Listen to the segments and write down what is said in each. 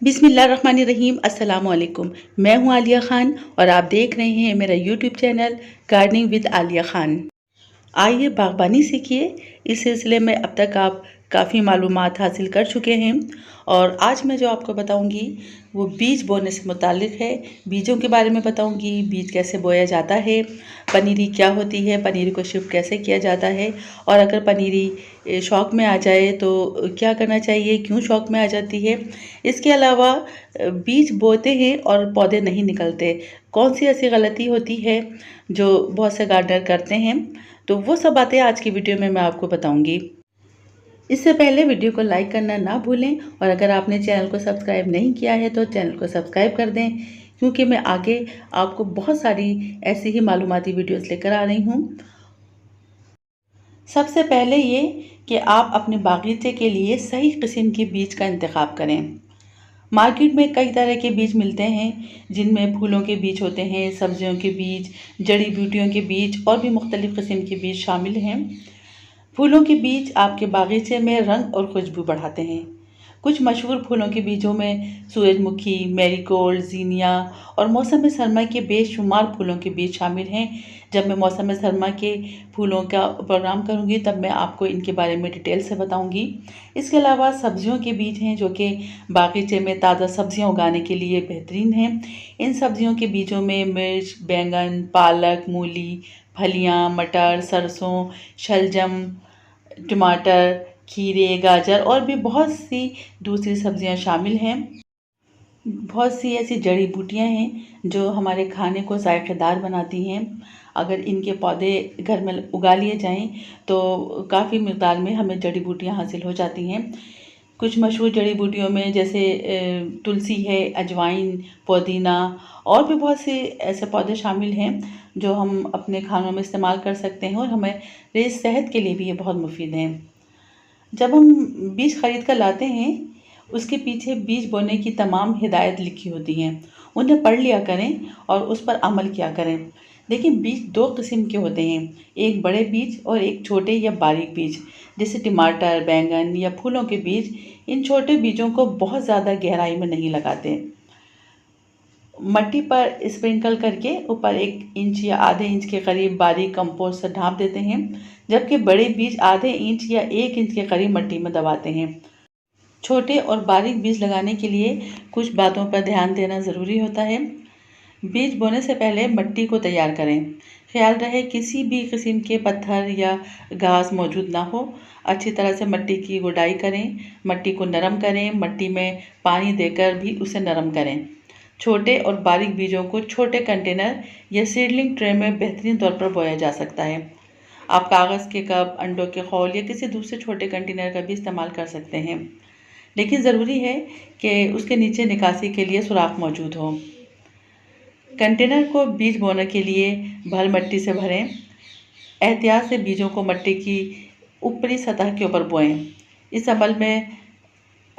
बिस्मिल्लाहिर्रहमानिर्रहीम। अस्सलाम वालेकुम। मैं हूं आलिया ख़ान और आप देख रहे हैं मेरा YouTube channel gardening with Alia Khan. आइए बागबानी सीखिए। इस सिलसिले में अब तक आप काफ़ी मालूमात हासिल कर चुके हैं और आज मैं जो आपको बताऊंगी वो बीज बोने से मुतालिक है। बीजों के बारे में बताऊंगी, बीज कैसे बोया जाता है, पनीरी क्या होती है, पनीरी को शिफ्ट कैसे किया जाता है और अगर पनीरी शौक में आ जाए तो क्या करना चाहिए, क्यों शौक में आ जाती है। इसके अलावा बीज बोते हैं और पौधे नहीं निकलते, कौन सी ऐसी गलती होती है जो बहुत से गार्डनर करते हैं, तो वो सब बातें आज की वीडियो में मैं आपको बताऊंगी। इससे पहले वीडियो को लाइक करना ना भूलें और अगर आपने चैनल को सब्सक्राइब नहीं किया है तो चैनल को सब्सक्राइब कर दें, क्योंकि मैं आगे आपको बहुत सारी ऐसी ही मालूमाती वीडियोस लेकर आ रही हूँ। सबसे पहले ये कि आप अपने बागीचे के लिए सही किस्म के बीज का इंतखाब करें। मार्केट में कई तरह के बीज मिलते हैं, जिनमें फूलों के बीज होते हैं, सब्जियों के बीज, जड़ी बूटियों के बीज और भी मुख्तलिफ़ किस्म के बीज शामिल हैं। फूलों के बीज आपके बागीचे में रंग और खुशबू बढ़ाते हैं। कुछ मशहूर फूलों के बीजों में सूरजमुखी, मैरीगोल्ड, ज़ीनिया और मौसम सरमा के बेशुमार फूलों के बीज शामिल हैं। जब मैं मौसम सरमा के फूलों का प्रोग्राम करूंगी तब मैं आपको इनके बारे में डिटेल से बताऊंगी। इसके अलावा सब्जियों के बीज हैं जो कि बागीचे में ताज़ा सब्जियां उगाने के लिए बेहतरीन हैं। इन सब्जियों के बीजों में मिर्च, बैंगन, पालक, मूली, फलियां, मटर, सरसों, शलजम, टमाटर, खीरे, गाजर और भी बहुत सी दूसरी सब्जियां शामिल हैं। बहुत सी ऐसी जड़ी बूटियां हैं जो हमारे खाने को जायकेदार बनाती हैं। अगर इनके पौधे घर में उगा लिए जाएं तो काफ़ी मिक़दार में हमें जड़ी बूटियां हासिल हो जाती हैं। कुछ मशहूर जड़ी बूटियों में जैसे तुलसी है, अजवाइन, पुदीना और भी बहुत से ऐसे पौधे शामिल हैं जो हम अपने खानों में इस्तेमाल कर सकते हैं और हमारे सेहत के लिए भी ये बहुत मुफीद हैं। जब हम बीज खरीद कर लाते हैं, उसके पीछे बीज बोने की तमाम हिदायत लिखी होती हैं, उन्हें पढ़ लिया करें और उस पर अमल किया करें। देखिए, बीज दो किस्म के होते हैं, एक बड़े बीज और एक छोटे या बारीक बीज। जैसे टमाटर, बैंगन या फूलों के बीज, इन छोटे बीजों को बहुत ज़्यादा गहराई में नहीं लगाते। मट्टी पर स्प्रिंकल करके ऊपर 1 इंच या आधे इंच के करीब बारीक कंपोस्ट से ढाँप देते हैं, जबकि बड़े बीज आधे इंच या 1 इंच के करीब मट्टी में दबाते हैं। छोटे और बारीक बीज लगाने के लिए कुछ बातों पर ध्यान देना ज़रूरी होता है। बीज बोने से पहले मट्टी को तैयार करें। ख्याल रहे किसी भी किस्म के पत्थर या घास मौजूद ना हो। अच्छी तरह से मट्टी की गुड़ाई करें, मट्टी को नरम करें, मट्टी में पानी देकर भी उसे नरम करें। छोटे और बारीक बीजों को छोटे कंटेनर या सीडलिंग ट्रे में बेहतरीन तौर पर बोया जा सकता है। आप कागज़ के कप, अंडों के खौल या किसी दूसरे छोटे कंटेनर का भी इस्तेमाल कर सकते हैं, लेकिन ज़रूरी है कि उसके नीचे निकासी के लिए सुराख मौजूद हो। कंटेनर को बीज बोने के लिए भल मट्टी से भरें। एहतियात से बीजों को मट्टी की ऊपरी सतह के ऊपर बोएं। इस अमल में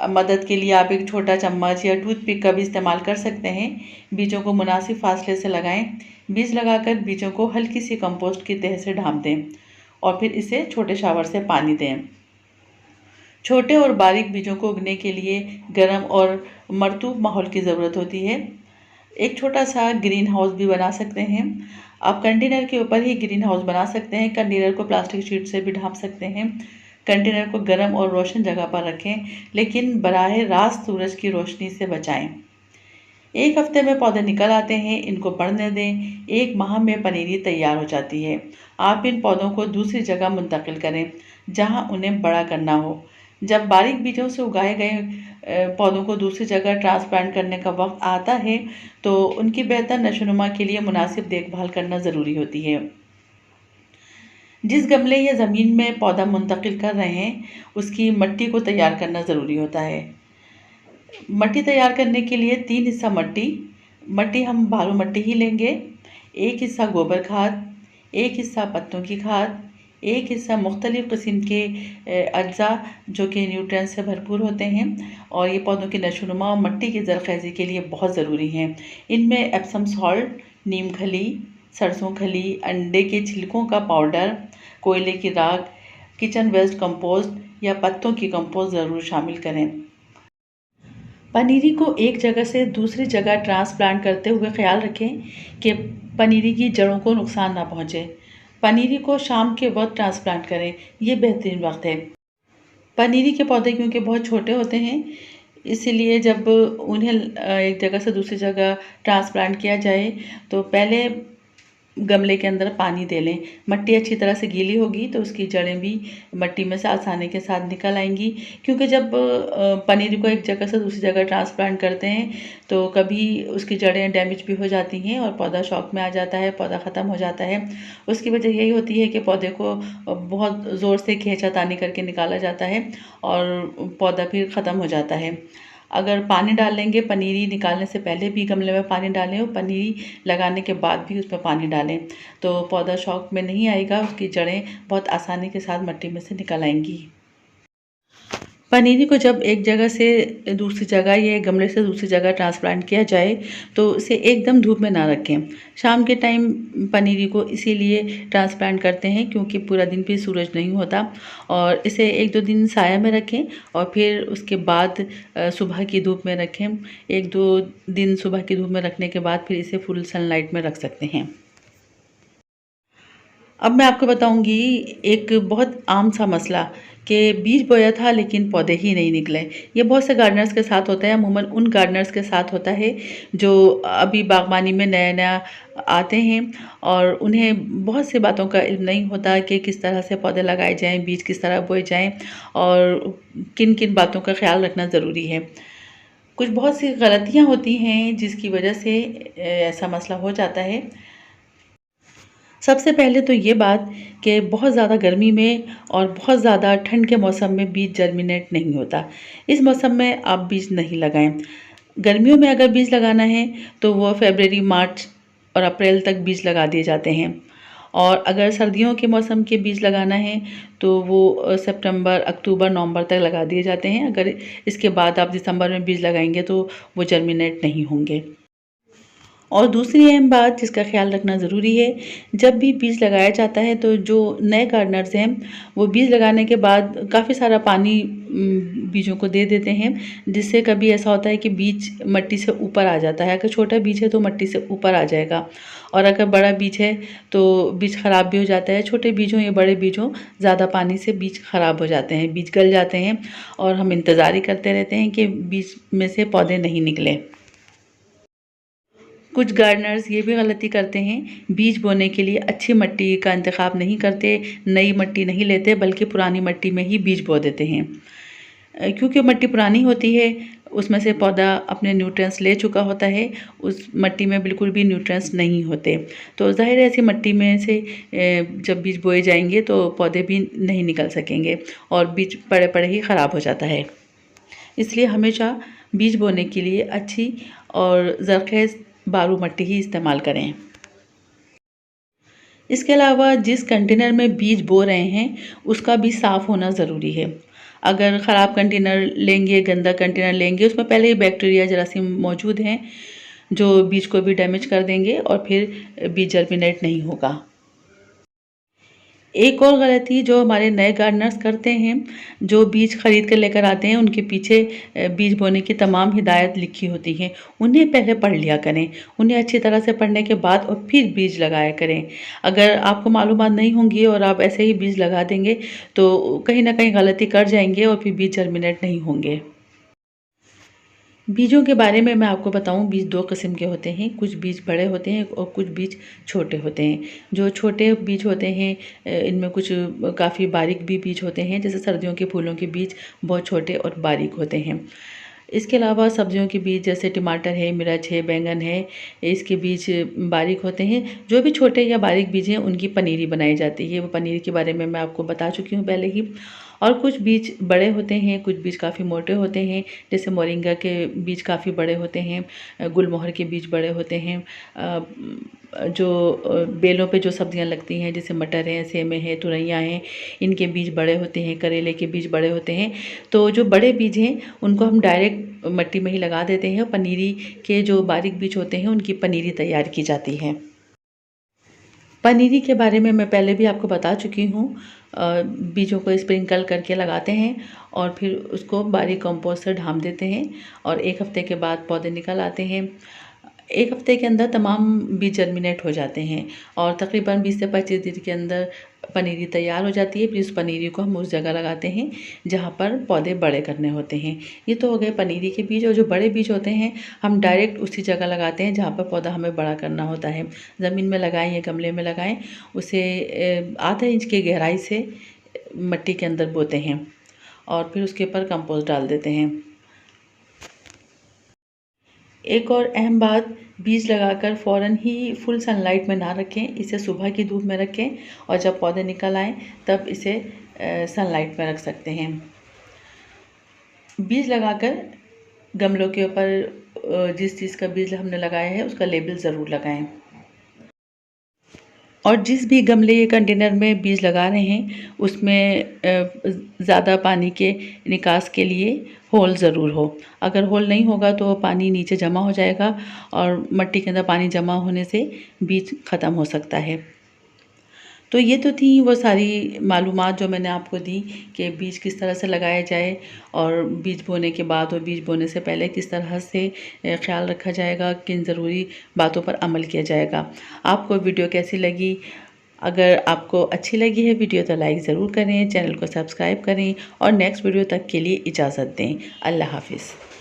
मदद के लिए आप एक छोटा चम्मच या टूथपिक का भी इस्तेमाल कर सकते हैं। बीजों को मुनासिब फासले से लगाएं। बीज लगाकर बीजों को हल्की सी कंपोस्ट की तह से ढाँप दें और फिर इसे छोटे शावर से पानी दें। छोटे और बारीक बीजों को उगने के लिए गर्म और मरतूब माहौल की ज़रूरत होती है। एक छोटा सा ग्रीन हाउस भी बना सकते हैं। आप कंटेनर के ऊपर ही ग्रीन हाउस बना सकते हैं। कंटेनर को प्लास्टिक शीट से भी ढाँप सकते हैं। कंटेनर को गर्म और रोशन जगह पर रखें, लेकिन बराह रास्त सूरज की रोशनी से बचाएं। 1 हफ्ते में पौधे निकल आते हैं, इनको बढ़ने दें। 1 माह में पनीरी तैयार हो जाती है। आप इन पौधों को दूसरी जगह मुंतकिल करें जहां उन्हें बड़ा करना हो। जब बारीक बीजों से उगाए गए पौधों को दूसरी जगह ट्रांसप्लांट करने का वक्त आता है तो उनकी बेहतर नशोनुमा के लिए मुनासिब देखभाल करना ज़रूरी होती है। जिस गमले या ज़मीन में पौधा मुंतकिल कर रहे हैं उसकी मट्टी को तैयार करना ज़रूरी होता है। मट्टी तैयार करने के लिए 3 हिस्सा मट्टी हम बालू मट्टी ही लेंगे। 1 हिस्सा गोबर खाद, 1 हिस्सा पत्तों की खाद, 1 हिस्सा मुख्तलिफ़ किस्म के अज्जा जो कि न्यूट्रिएंट्स से भरपूर होते हैं और ये पौधों की नशोनुमा और मट्टी की ज़रख़ेज़ी के लिए बहुत ज़रूरी हैं। इनमें एप्सम सॉल्ट, नीम खली, सरसों खली, अंडे के छिलकों का पाउडर, कोयले की राख, किचन वेस्ट कंपोस्ट या पत्तों की कंपोस्ट ज़रूर शामिल करें। पनीरी को एक जगह से दूसरी जगह ट्रांसप्लांट करते हुए ख्याल रखें कि पनीरी की जड़ों को नुकसान ना पहुंचे। पनीरी को शाम के वक्त ट्रांसप्लांट करें, ये बेहतरीन वक्त है। पनीरी के पौधे क्योंकि बहुत छोटे होते हैं, इसीलिए जब उन्हें एक जगह से दूसरी जगह ट्रांसप्लांट किया जाए तो पहले गमले के अंदर पानी दे लें। मिट्टी अच्छी तरह से गीली होगी तो उसकी जड़ें भी मिट्टी में से आसानी के साथ निकल आएंगी, क्योंकि जब पनीर को एक जगह से दूसरी जगह ट्रांसप्लांट करते हैं तो कभी उसकी जड़ें डैमेज भी हो जाती हैं और पौधा शॉक में आ जाता है, पौधा ख़त्म हो जाता है। उसकी वजह यही होती है कि पौधे को बहुत ज़ोर से खींचातानी करके निकाला जाता है और पौधा फिर ख़त्म हो जाता है। अगर पानी डाल लेंगे, पनीरी निकालने से पहले भी गमले में पानी डालें और पनीरी लगाने के बाद भी उसमें पानी डालें, तो पौधा शॉक में नहीं आएगा, उसकी जड़ें बहुत आसानी के साथ मिट्टी में से निकल आएंगी। पनीरी को जब एक जगह से दूसरी जगह या गमले से दूसरी जगह ट्रांसप्लांट किया जाए तो उसे एकदम धूप में ना रखें। शाम के टाइम पनीरी को इसीलिए ट्रांसप्लांट करते हैं क्योंकि पूरा दिन भी सूरज नहीं होता, और इसे 1-2 दिन साया में रखें और फिर उसके बाद सुबह की धूप में रखें। 1-2 दिन सुबह की धूप में रखने के बाद फिर इसे फुल सनलाइट में रख सकते हैं। अब मैं आपको बताऊंगी एक बहुत आम सा मसला कि बीज बोया था लेकिन पौधे ही नहीं निकले। ये बहुत से गार्डनर्स के साथ होता है, अमूमन उन गार्डनर्स के साथ होता है जो अभी बागबानी में नया-नया आते हैं और उन्हें बहुत सी बातों का इल्म नहीं होता कि किस तरह से पौधे लगाए जाएँ, बीज किस तरह बोए जाएँ और किन-किन बातों का ख़्याल रखना ज़रूरी है। कुछ बहुत सी गलतियाँ होती हैं जिसकी वजह से ऐसा मसला हो जाता है। सबसे पहले तो ये बात कि बहुत ज़्यादा गर्मी में और बहुत ज़्यादा ठंड के मौसम में बीज जर्मिनेट नहीं होता। इस मौसम में आप बीज नहीं लगाएं। गर्मियों में अगर बीज लगाना है तो वो फ़रवरी, मार्च और अप्रैल तक बीज लगा दिए जाते हैं, और अगर सर्दियों के मौसम के बीज लगाना है तो वो सितंबर, अक्टूबर, नवंबर तक लगा दिए जाते हैं। अगर इसके बाद आप दिसंबर में बीज लगाएंगे तो वो जर्मिनेट नहीं होंगे। और दूसरी अहम बात जिसका ख़्याल रखना ज़रूरी है, जब भी बीज लगाया जाता है तो जो नए गार्डनर्स हैं वो बीज लगाने के बाद काफ़ी सारा पानी बीजों को दे देते हैं, जिससे कभी ऐसा होता है कि बीज मिट्टी से ऊपर आ जाता है। अगर छोटा बीज है तो मिट्टी से ऊपर आ जाएगा, और अगर बड़ा बीज है तो बीज ख़राब भी हो जाता है। छोटे बीज हों या बड़े बीज हों, ज़्यादा पानी से बीज ख़राब हो जाते हैं, बीज गल जाते हैं और हम इंतज़ार ही करते रहते हैं कि बीज में से पौधे नहीं निकले। कुछ गार्डनर्स ये भी गलती करते हैं, बीज बोने के लिए अच्छी मिट्टी का इंतखाब नहीं करते, नई मिट्टी नहीं लेते बल्कि पुरानी मिट्टी में ही बीज बो देते हैं। क्योंकि मिट्टी पुरानी होती है, उसमें से पौधा अपने न्यूट्रिएंट्स ले चुका होता है, उस मिट्टी में बिल्कुल भी न्यूट्रिएंट्स नहीं होते। तो ज़ाहिर है ऐसी मिट्टी में से जब बीज बोए जाएंगे तो पौधे भी नहीं निकल सकेंगे और बीज पड़े पड़े ही ख़राब हो जाता है। इसलिए हमेशा बीज बोने के लिए अच्छी और ज़रख़ेज़ बालू मिट्टी ही इस्तेमाल करें। इसके अलावा जिस कंटेनर में बीज बो रहे हैं उसका भी साफ़ होना ज़रूरी है। अगर ख़राब कंटेनर लेंगे, गंदा कंटेनर लेंगे, उसमें पहले ही बैक्टीरिया, जरासीम मौजूद हैं जो बीज को भी डैमेज कर देंगे और फिर बीज जर्मिनेट नहीं होगा। एक और गलती जो हमारे नए गार्डनर्स करते हैं, जो बीज खरीद कर लेकर आते हैं उनके पीछे बीज बोने की तमाम हिदायत लिखी होती हैं, उन्हें पहले पढ़ लिया करें। उन्हें अच्छी तरह से पढ़ने के बाद और फिर बीज लगाया करें। अगर आपको मालूमात नहीं होंगी और आप ऐसे ही बीज लगा देंगे तो कहीं न कहीं गलती कर जाएंगे और फिर बीज जर्मिनेट नहीं होंगे। बीजों के बारे में मैं आपको बताऊं, बीज 2 किस्म के होते हैं, कुछ बीज बड़े होते हैं और कुछ बीज छोटे होते हैं। जो छोटे बीज होते हैं इनमें कुछ काफ़ी बारीक भी बीज होते हैं, जैसे सर्दियों के फूलों के बीज बहुत छोटे और बारीक होते हैं। इसके अलावा सब्जियों के बीज जैसे टमाटर है, मिर्च है, बैंगन है, इसके बीज बारीक होते हैं। जो भी छोटे या बारीक बीज हैं उनकी पनीरी बनाई जाती है, वो पनीर के बारे में मैं आपको बता चुकी हूँ पहले ही। और कुछ बीज बड़े होते हैं, कुछ बीज काफ़ी मोटे होते हैं, जैसे मोरिंगा के बीज काफ़ी बड़े होते हैं, गुलमोहर के बीज बड़े होते हैं। जो बेलों पे जो सब्जियां लगती हैं जैसे मटर हैं, सेमे हैं, तुरैयाँ हैं, इनके बीज बड़े होते हैं, करेले के बीज बड़े होते हैं। तो जो बड़े बीज हैं उनको हम डायरेक्ट मिट्टी में ही लगा देते हैं, पनीरी के जो बारीक बीज होते हैं उनकी पनीरी तैयार की जाती है। पनीरी के बारे में मैं पहले भी आपको बता चुकी हूँ। बीजों को स्प्रिंकल करके लगाते हैं और फिर उसको बारीक कंपोस्ट से ढाँप देते हैं और 1 हफ्ते के बाद पौधे निकल आते हैं। 1 हफ्ते के अंदर तमाम बीज जर्मिनेट हो जाते हैं और तकरीबन 20 से 25 दिन के अंदर पनीरी तैयार हो जाती है। फिर उस पनीरी को हम उस जगह लगाते हैं जहाँ पर पौधे बड़े करने होते हैं। ये तो हो गए पनीरी के बीज, और जो बड़े बीज होते हैं हम डायरेक्ट उसी जगह लगाते हैं जहाँ पर पौधा हमें बड़ा करना होता है। ज़मीन में लगाएं या गमले में लगाएं, उसे आधा इंच की गहराई से मिट्टी के अंदर बोते हैं और फिर उसके ऊपर कंपोस्ट डाल देते हैं। एक और अहम बात, बीज लगाकर फ़ौरन ही फुल सनलाइट में ना रखें, इसे सुबह की धूप में रखें और जब पौधे निकल आएँ तब इसे सनलाइट में रख सकते हैं। बीज लगाकर गमलों के ऊपर जिस चीज़ का बीज हमने लगाया है उसका लेबल ज़रूर लगाएं। और जिस भी गमले या कंटेनर में बीज लगा रहे हैं उसमें ज़्यादा पानी के निकास के लिए होल ज़रूर हो। अगर होल नहीं होगा तो पानी नीचे जमा हो जाएगा और मिट्टी के अंदर पानी जमा होने से बीज ख़त्म हो सकता है। तो ये तो थी वो सारी मालूमात जो मैंने आपको दी कि बीज किस तरह से लगाया जाए और बीज बोने के बाद और बीज बोने से पहले किस तरह से ख्याल रखा जाएगा, किन ज़रूरी बातों पर अमल किया जाएगा। आपको वीडियो कैसी लगी? अगर आपको अच्छी लगी है वीडियो तो लाइक ज़रूर करें, चैनल को सब्सक्राइब करें और नेक्स्ट वीडियो तक के लिए इजाज़त दें। अल्लाह हाफ़िज़।